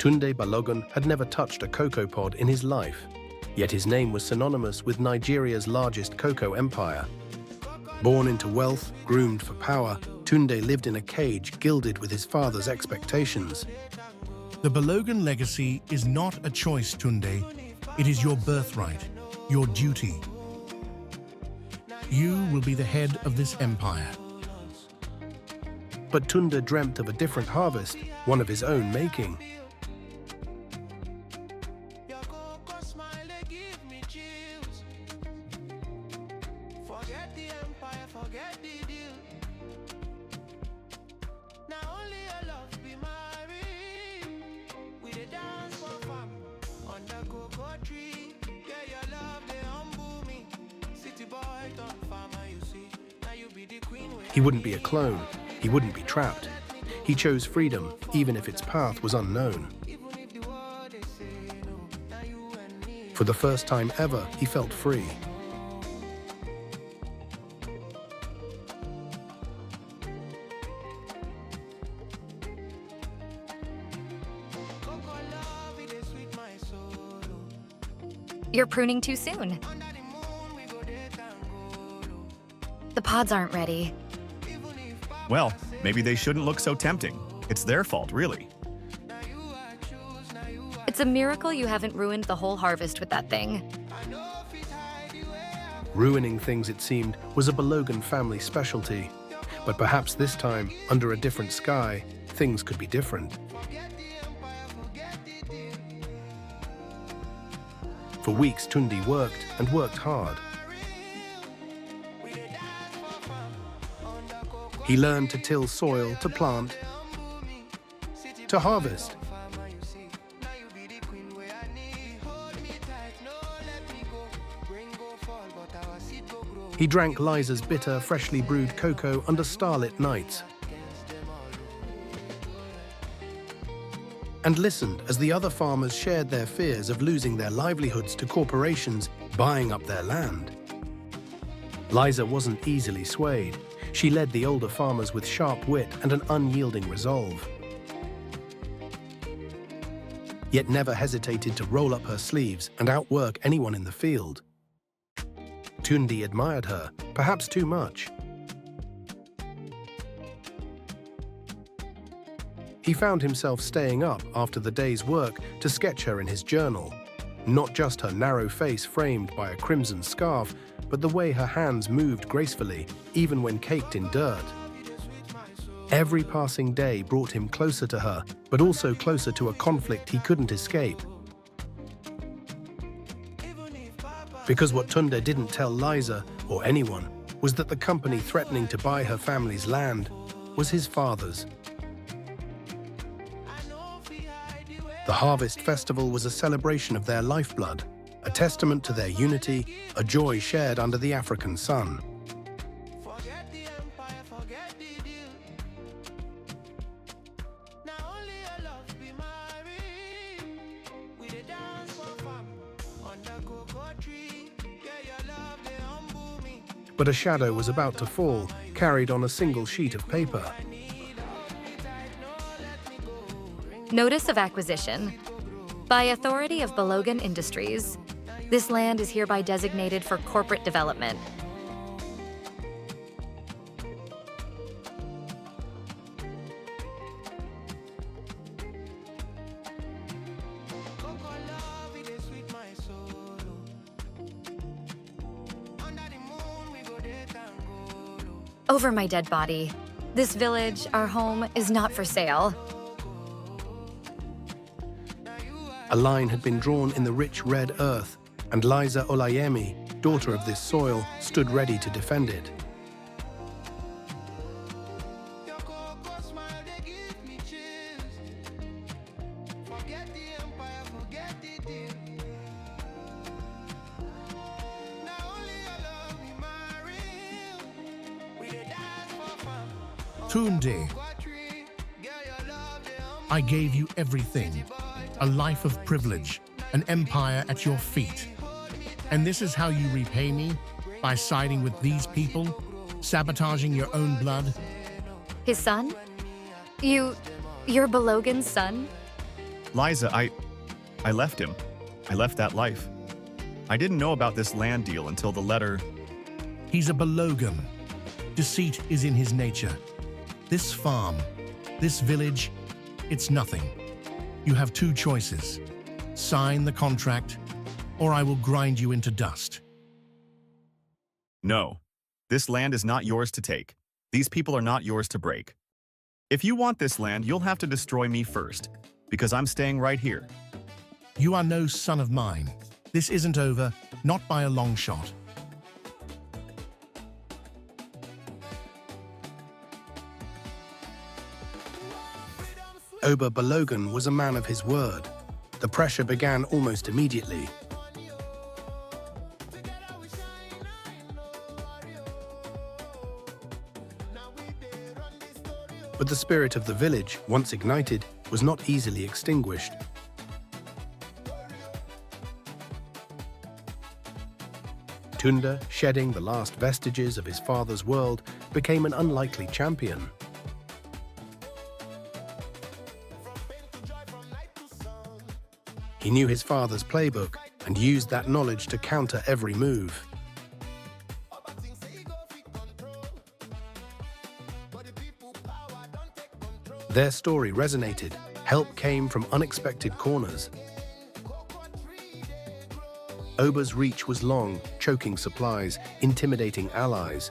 Tunde Balogun had never touched a cocoa pod in his life, yet his name was synonymous with Nigeria's largest cocoa empire. Born into wealth, groomed for power, Tunde lived in a cage gilded with his father's expectations. The Balogan legacy is not a choice, Tunde. It is your birthright, your duty. You will be the head of this empire. But Tunde dreamt of a different harvest, one of his own making. He wouldn't be a clone. He wouldn't be trapped. He chose freedom, even if its path was unknown. For the first time ever, he felt free. You're pruning too soon. The pods aren't ready. Well, maybe they shouldn't look so tempting. It's their fault, really. It's a miracle you haven't ruined the whole harvest with that thing. Ruining things, it seemed, was a Balogan family specialty. But perhaps this time, under a different sky, things could be different. For weeks, Tunde worked and worked hard. He learned to till soil, to plant, to harvest. He drank Liza's bitter, freshly brewed cocoa under starlit nights and listened as the other farmers shared their fears of losing their livelihoods to corporations buying up their land. Liza wasn't easily swayed. She led the older farmers with sharp wit and an unyielding resolve, yet never hesitated to roll up her sleeves and outwork anyone in the field. Tunde admired her, perhaps too much. He found himself staying up after the day's work to sketch her in his journal, not just her narrow face framed by a crimson scarf, but the way her hands moved gracefully, even when caked in dirt. Every passing day brought him closer to her, but also closer to a conflict he couldn't escape. Because what Tunde didn't tell Liza, or anyone, was that the company threatening to buy her family's land was his father's. The Harvest Festival was a celebration of their lifeblood, a testament to their unity, a joy shared under the African sun. But a shadow was about to fall, carried on a single sheet of paper. Notice of acquisition. By authority of Balogan Industries, this land is hereby designated for corporate development. Over my dead body. This village, our home, is not for sale. A line had been drawn in the rich red earth, and Liza Olayemi, daughter of this soil, stood ready to defend it. Tunde, I gave you everything, a life of privilege, an empire at your feet. And this is how you repay me? By siding with these people? Sabotaging your own blood? His son? You're Balogan's son? Liza, I left him. I left that life. I didn't know about this land deal until the letter. He's a Balogan. Deceit is in his nature. This farm, this village, it's nothing. You have two choices. Sign the contract, or I will grind you into dust. No, this land is not yours to take. These people are not yours to break. If you want this land, you'll have to destroy me first, because I'm staying right here. You are no son of mine. This isn't over, not by a long shot. Oba Balogun was a man of his word. The pressure began almost immediately. But the spirit of the village, once ignited, was not easily extinguished. Tunde, shedding the last vestiges of his father's world, became an unlikely champion. He knew his father's playbook and used that knowledge to counter every move. Their story resonated. Help came from unexpected corners. Oba's reach was long, choking supplies, intimidating allies.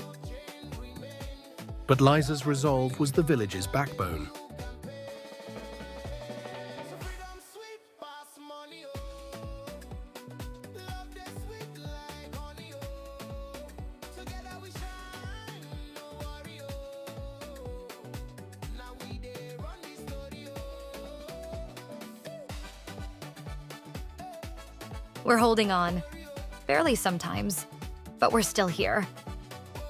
But Liza's resolve was the village's backbone. We're holding on. Barely sometimes, but we're still here.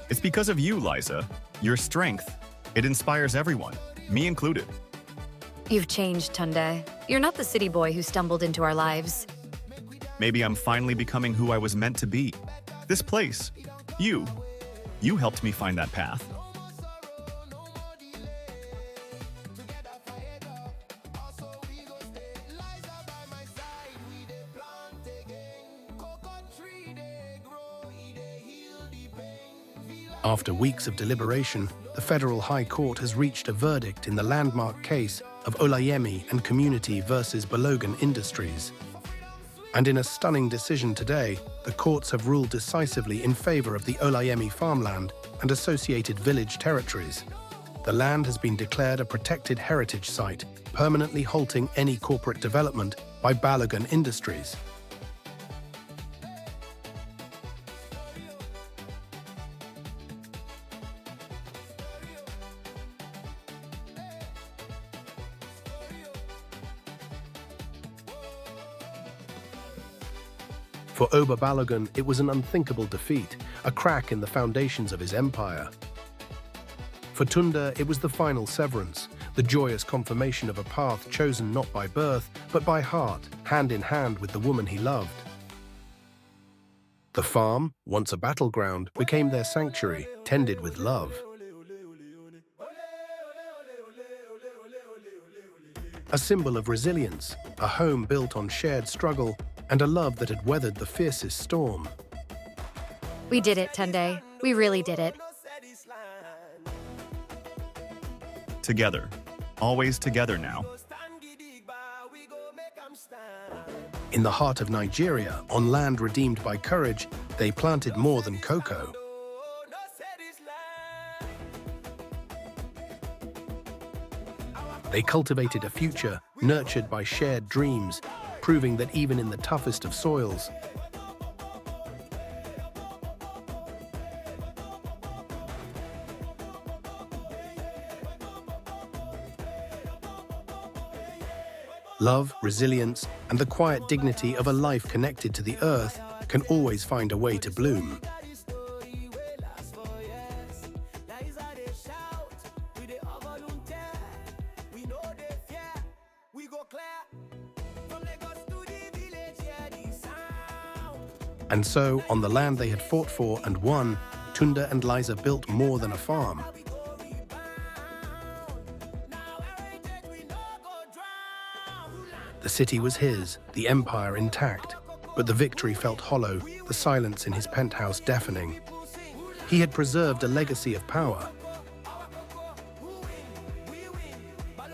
It's because of you, Liza. Your strength. It inspires everyone, me included. You've changed, Tunde. You're not the city boy who stumbled into our lives. Maybe I'm finally becoming who I was meant to be. This place. You helped me find that path. After weeks of deliberation, the Federal High Court has reached a verdict in the landmark case of Olayemi and Community versus Balogan Industries. And in a stunning decision today, the courts have ruled decisively in favor of the Olayemi farmland and associated village territories. The land has been declared a protected heritage site, permanently halting any corporate development by Balogan Industries. For Oba Balogun, it was an unthinkable defeat, a crack in the foundations of his empire. For Tunde, it was the final severance, the joyous confirmation of a path chosen not by birth, but by heart, hand in hand with the woman he loved. The farm, once a battleground, became their sanctuary, tended with love. A symbol of resilience, a home built on shared struggle, and a love that had weathered the fiercest storm. We did it, Tunde. We really did it. Together. Always together now. In the heart of Nigeria, on land redeemed by courage, they planted more than cocoa. They cultivated a future nurtured by shared dreams, proving that even in the toughest of soils, love, resilience, and the quiet dignity of a life connected to the earth can always find a way to bloom. And so, on the land they had fought for and won, Tunde and Liza built more than a farm. The city was his, the empire intact, but the victory felt hollow, the silence in his penthouse deafening. He had preserved a legacy of power,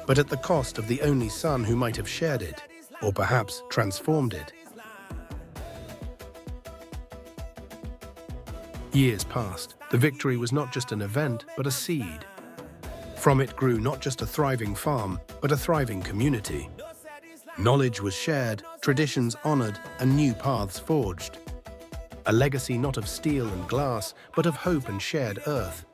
but at the cost of the only son who might have shared it, or perhaps transformed it. Years passed. The victory was not just an event, but a seed. From it grew not just a thriving farm, but a thriving community. Knowledge was shared, traditions honored, and new paths forged. A legacy not of steel and glass, but of hope and shared earth.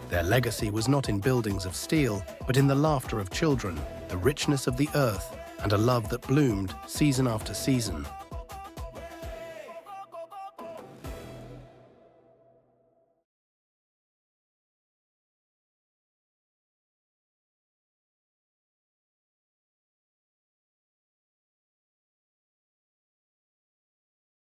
Their legacy was not in buildings of steel, but in the laughter of children, the richness of the earth, and a love that bloomed season after season.